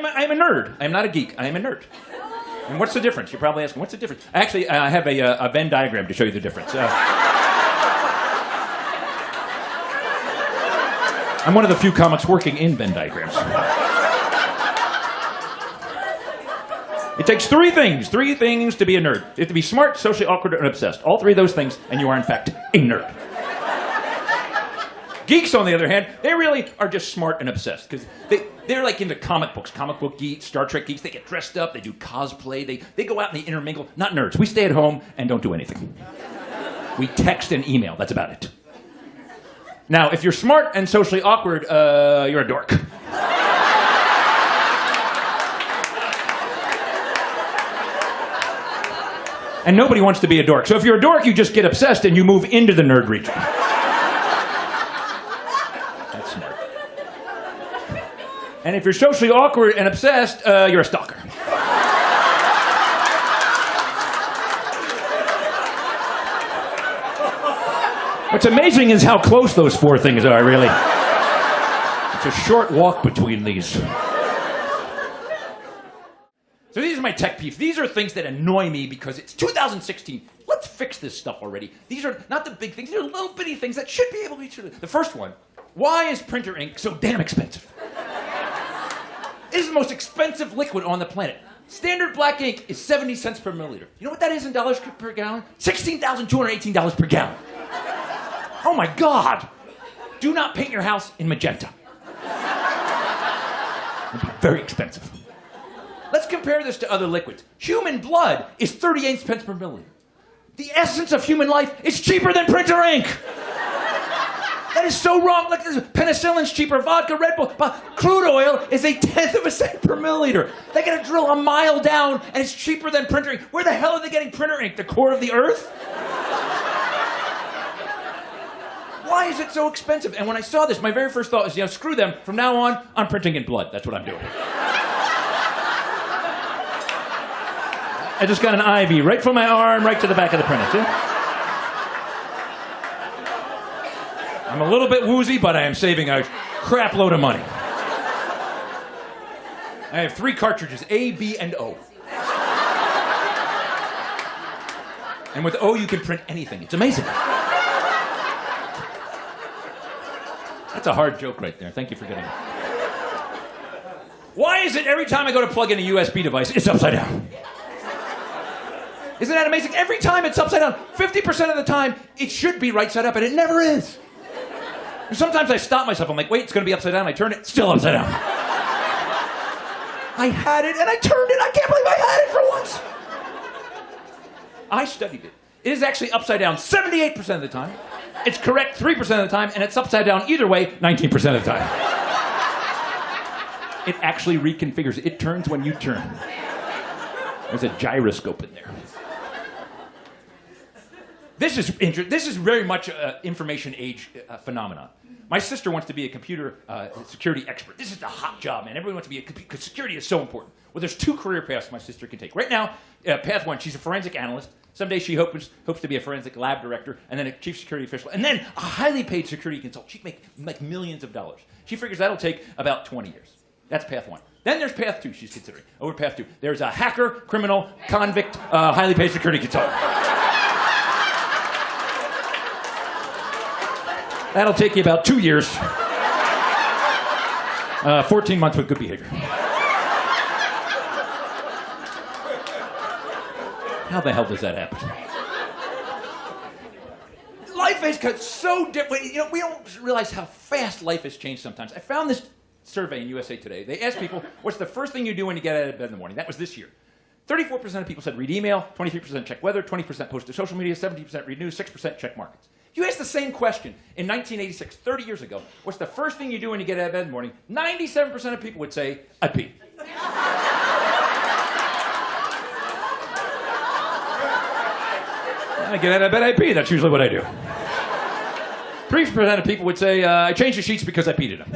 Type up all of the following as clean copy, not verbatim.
I'm a nerd. I'm not a geek. I am a nerd. And what's the difference? You're probably asking, what's the difference? Actually, I have a Venn diagram to show you the difference. I'm one of the few comics working in Venn diagrams. It takes three things to be a nerd. You have to be smart, socially awkward, and obsessed. All three of those things, and you are, in fact, a nerd. Geeks, on the other hand, they really are just smart and obsessed, because they're like into comic books, comic book geeks, Star Trek geeks. They get dressed up, they do cosplay, they go out and they intermingle. Not nerds. We stay at home and don't do anything. We text and email. That's about it. Now, if you're smart and socially awkward, you're a dork. And nobody wants to be a dork. So if you're a dork, you just get obsessed and you move into the nerd region. That's smart. And if you're socially awkward and obsessed, you're a stalker. What's amazing is how close those four things are, really. It's a short walk between these. So these are my tech peeves. These are things that annoy me because it's 2016. Let's fix this stuff already. These are not the big things. These are little bitty things that should be able to be true. The first one, why is printer ink so damn expensive? It is the most expensive liquid on the planet. Standard black ink is 70 cents per milliliter. You know what that is in dollars per gallon? $16,218 per gallon. Oh my God! Do not paint your house in magenta. It'd be very expensive. Let's compare this to other liquids. Human blood is 38 cents per milliliter. The essence of human life is cheaper than printer ink. That is so wrong. Look, penicillin's cheaper, vodka, Red Bull, but crude oil is 1/10 of a cent per milliliter. They gotta drill a mile down, and it's cheaper than printer ink. Where the hell are they getting printer ink? The core of the earth? Why is it so expensive? And when I saw this, my very first thought was, screw them. From now on, I'm printing in blood. That's what I'm doing. I just got an IV right from my arm, right to the back of the printer. See? I'm a little bit woozy, but I am saving a crap load of money. I have 3 cartridges, A, B, and O. And with O, you can print anything. It's amazing. That's a hard joke right there. Thank you for getting it. Why is it every time I go to plug in a USB device, it's upside down? Isn't that amazing? Every time it's upside down. 50% of the time, it should be right side up, and it never is. And sometimes I stop myself. I'm like, wait, it's going to be upside down. I turn it, still upside down. I had it, and I turned it. I can't believe I had it for once. I studied it. It is actually upside down 78% of the time. It's correct 3% of the time, and it's upside down either way 19% of the time. It actually reconfigures. It turns when you turn. There's a gyroscope in there. This is very much an information age phenomenon. My sister wants to be a computer security expert. This is the hot job, man. Everyone wants to be because security is so important. Well, there's 2 career paths my sister can take. Right now, path 1, she's a forensic analyst. Someday she hopes to be a forensic lab director, and then a chief security official, and then a highly paid security consultant. She'd make millions of dollars. She figures that'll take about 20 years. That's path 1. Then there's path 2 she's considering. Over path 2. There's a hacker, criminal, convict, highly paid security consultant. That'll take you about 2 years. 14 months with good behavior. How the hell does that happen? Life has got so different. We don't realize how fast life has changed sometimes. I found this survey in USA Today. They asked people, what's the first thing you do when you get out of bed in the morning? That was this year. 34% of people said read email, 23% check weather, 20% post to social media, 17% read news, 6% check markets. You asked the same question in 1986, 30 years ago, what's the first thing you do when you get out of bed in the morning? 97% of people would say, I pee. I get out of bed, I pee. That's usually what I do. 3% of people would say, I changed the sheets because I peed in them.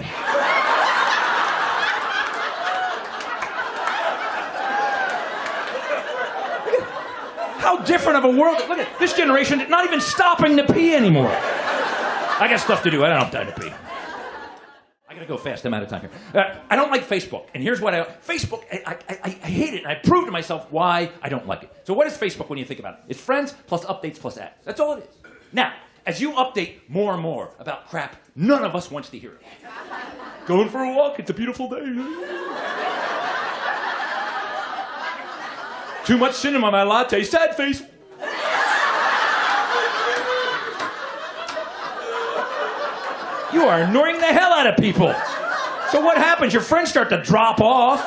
How different of a world. Look at this generation, not even stopping to pee anymore. I got stuff to do. I don't have time to pee. I got to go fast. I'm out of time here. I don't like Facebook. And here's what Facebook, I hate it. And I proved to myself why I don't like it. So what is Facebook when you think about it? It's friends plus updates plus ads. That's all it is. Now, as you update more and more about crap, none of us wants to hear it. Going for a walk. It's a beautiful day. Too much cinnamon on my latte. Sad face. You are annoying the hell out of people. So what happens? Your friends start to drop off.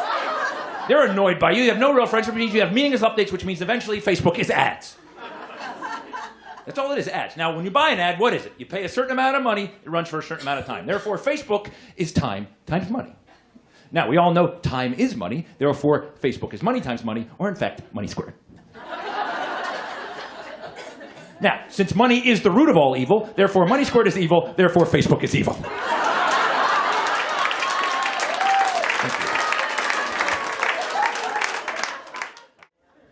They're annoyed by you. You have no real friends, which means you have meaningless updates, which means eventually Facebook is ads. That's all it is, ads. Now, when you buy an ad, what is it? You pay a certain amount of money, it runs for a certain amount of time. Therefore, Facebook is time times money. Now, we all know time is money. Therefore, Facebook is money times money, or in fact, money squared. Now, since money is the root of all evil, therefore money squared is evil, therefore Facebook is evil.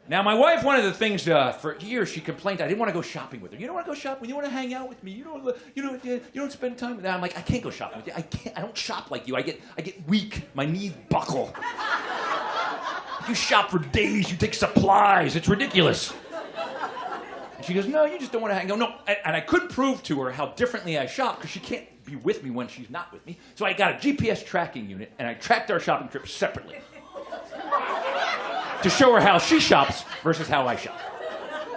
Now, my wife, one of the things for years she complained, I didn't want to go shopping with her. You don't want to go shopping? You want to hang out with me? You don't spend time with me. I'm like, I can't go shopping with you. I don't shop like you. I get weak. My knees buckle. You shop for days. You take supplies. It's ridiculous. And she goes, no, you just don't want to hang out. No, and I couldn't prove to her how differently I shop because she can't be with me when she's not with me. So I got a GPS tracking unit, and I tracked our shopping trips separately to show her how she shops versus how I shop.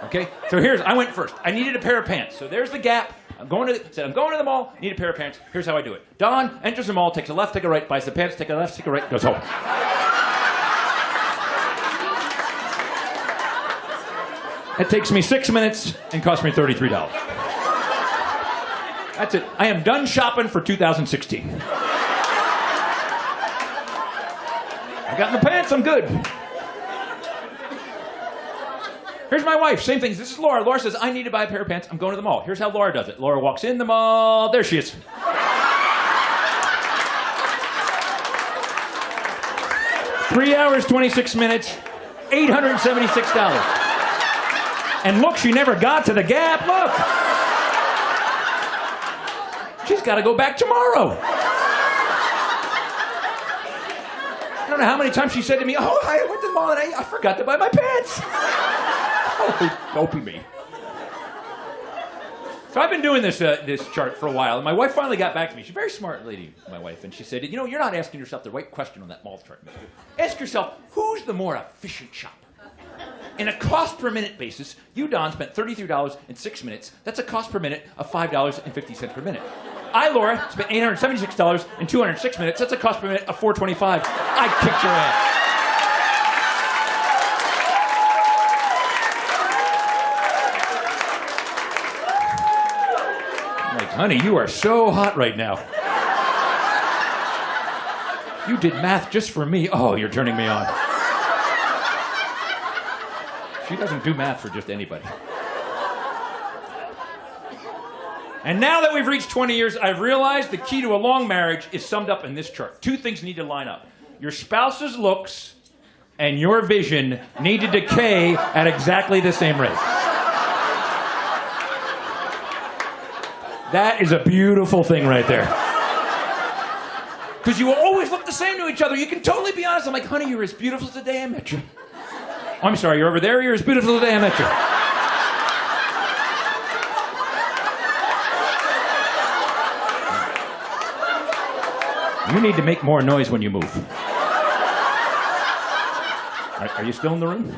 Okay? So I went first. I needed a pair of pants. So there's the Gap. I'm going to the mall, need a pair of pants. Here's how I do it. Don enters the mall, takes a left, take a right, buys the pants, take a left, take a right, goes home. It takes me 6 minutes and costs me $33. That's it. I am done shopping for 2016. I got the pants, I'm good. Here's my wife, same thing. This is Laura. Laura says, I need to buy a pair of pants. I'm going to the mall. Here's how Laura does it. Laura walks in the mall. There she is. 3 hours, 26 minutes, $876. And look, she never got to the Gap. Look. She's got to go back tomorrow. I don't know how many times she said to me, oh, I went to the mall and I forgot to buy my pants. Oh, don't be me. So I've been doing this chart for a while, and my wife finally got back to me. She's a very smart lady, my wife, and she said, you know, you're not asking yourself the right question on that mall chart, mister. Ask yourself, who's the more efficient shopper? In a cost per minute basis, you, Don, spent $33 in 6 minutes. That's a cost per minute of $5.50 per minute. I, Laura, spent $876 in 206 minutes. That's a cost per minute of $4.25. I kicked your ass. I'm like, honey, you are so hot right now. You did math just for me. Oh, you're turning me on. She doesn't do math for just anybody. And now that we've reached 20 years, I've realized the key to a long marriage is summed up in this chart. Two things need to line up. Your spouse's looks and your vision need to decay at exactly the same rate. That is a beautiful thing right there. Because you will always look the same to each other. You can totally be honest. I'm like, honey, you're as beautiful as the day I met you. Oh, I'm sorry, you're over there? You're as beautiful as the day I met you. You need to make more noise when you move. Are you still in the room?